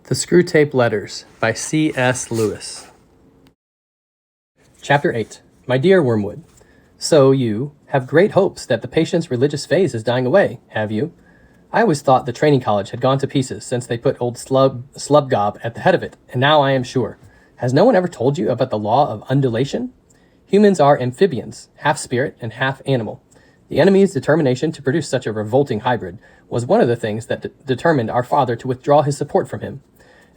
The Screwtape Letters by C.S. Lewis. Chapter 8. My dear Wormwood, so you have great hopes that the patient's religious phase is dying away, have you? I always thought the training college had gone to pieces since they put old Slubgob at the head of it, and now I am sure. Has no one ever told you about the law of undulation? Humans are amphibians, half spirit and half animal. The enemy's determination to produce such a revolting hybrid was one of the things that determined our father to withdraw his support from him.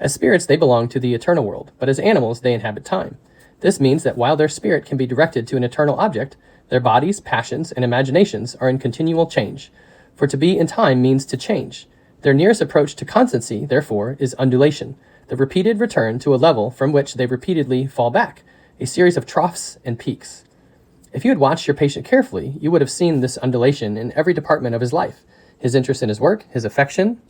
As spirits, they belong to the eternal world, but as animals, they inhabit time. This means that while their spirit can be directed to an eternal object, their bodies, passions, and imaginations are in continual change. For to be in time means to change. Their nearest approach to constancy, therefore, is undulation, the repeated return to a level from which they repeatedly fall back, a series of troughs and peaks. If you had watched your patient carefully, you would have seen this undulation in every department of his life: his interest in his work, his affection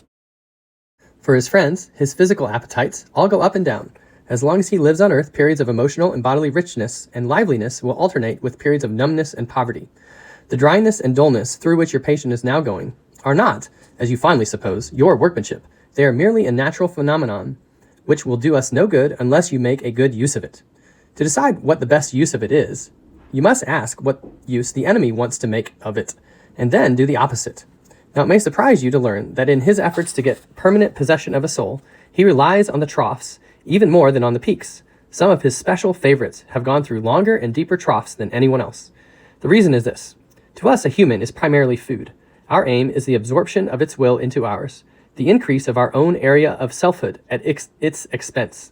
for his friends, his physical appetites, all go up and down. As long as he lives on earth, periods of emotional and bodily richness and liveliness will alternate with periods of numbness and poverty. The dryness and dullness through which your patient is now going are not, as you fondly suppose, your workmanship. They are merely a natural phenomenon which will do us no good unless you make a good use of it. To decide what the best use of it is, you must ask what use the enemy wants to make of it, and then do the opposite. Now, it may surprise you to learn that in his efforts to get permanent possession of a soul, he relies on the troughs even more than on the peaks. Some of his special favorites have gone through longer and deeper troughs than anyone else. The reason is this. To us, a human is primarily food. Our aim is the absorption of its will into ours, the increase of our own area of selfhood at its expense.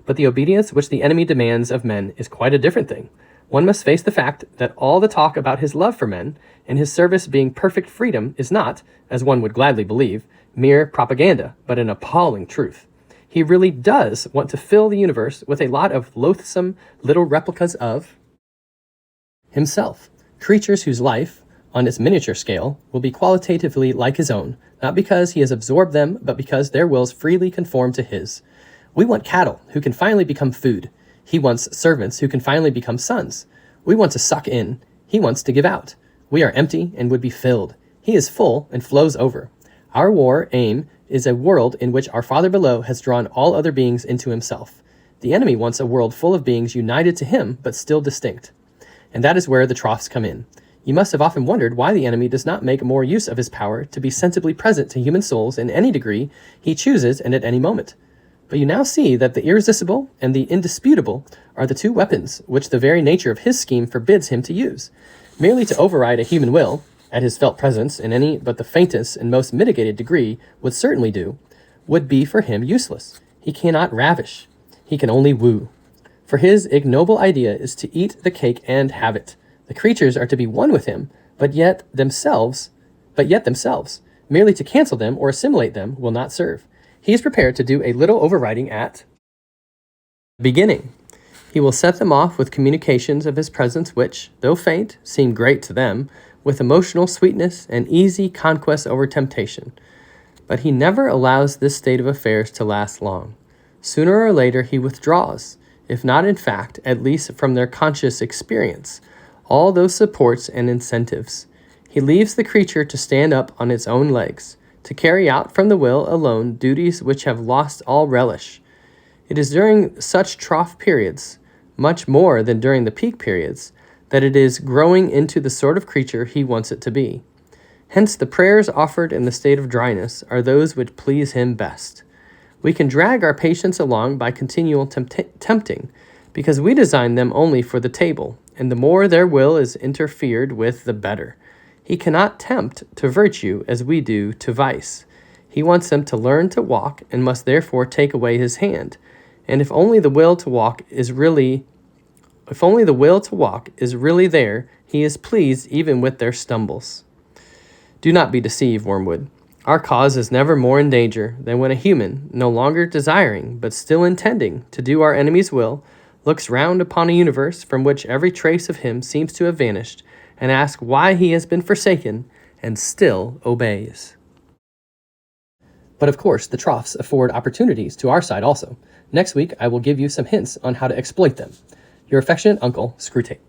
But the obedience which the enemy demands of men is quite a different thing. One must face the fact that all the talk about his love for men and his service being perfect freedom is not, as one would gladly believe, mere propaganda, but an appalling truth. He really does want to fill the universe with a lot of loathsome little replicas of himself, creatures whose life, on its miniature scale, will be qualitatively like his own, not because he has absorbed them, but because their wills freely conform to his. We want cattle who can finally become food. He wants servants who can finally become sons. We want to suck in. He wants to give out. We are empty and would be filled. He is full and flows over. Our war aim is a world in which our Father below has drawn all other beings into himself. The enemy wants a world full of beings united to him, but still distinct. And that is where the troughs come in. You must have often wondered why the enemy does not make more use of his power to be sensibly present to human souls in any degree he chooses and at any moment. But you now see that the irresistible and the indisputable are the two weapons which the very nature of his scheme forbids him to use. Merely to override a human will, at his felt presence in any but the faintest and most mitigated degree would certainly do, would be for him useless. He cannot ravish. He can only woo. For his ignoble idea is to eat the cake and have it. The creatures are to be one with him, but yet themselves, merely to cancel them or assimilate them will not serve. He is prepared to do a little overriding at the beginning. He will set them off with communications of his presence which, though faint, seem great to them, with emotional sweetness and easy conquest over temptation. But he never allows this state of affairs to last long. Sooner or later he withdraws, if not in fact, at least from their conscious experience, all those supports and incentives. He leaves the creature to stand up on its own legs, to carry out from the will alone duties which have lost all relish. It is during such trough periods, much more than during the peak periods, that it is growing into the sort of creature he wants it to be. Hence the prayers offered in the state of dryness are those which please him best. We can drag our patients along by continual tempting, because we design them only for the table, and the more their will is interfered with, the better. He cannot tempt to virtue as we do to vice. He wants them to learn to walk and must therefore take away his hand. And if only the will to walk is really there, he is pleased even with their stumbles. Do not be deceived, Wormwood. Our cause is never more in danger than when a human, no longer desiring, but still intending to do our enemy's will, looks round upon a universe from which every trace of him seems to have vanished, and asks why he has been forsaken, and still obeys. But of course, the troughs afford opportunities to our side also. Next week, I will give you some hints on how to exploit them. Your affectionate uncle, Screwtape.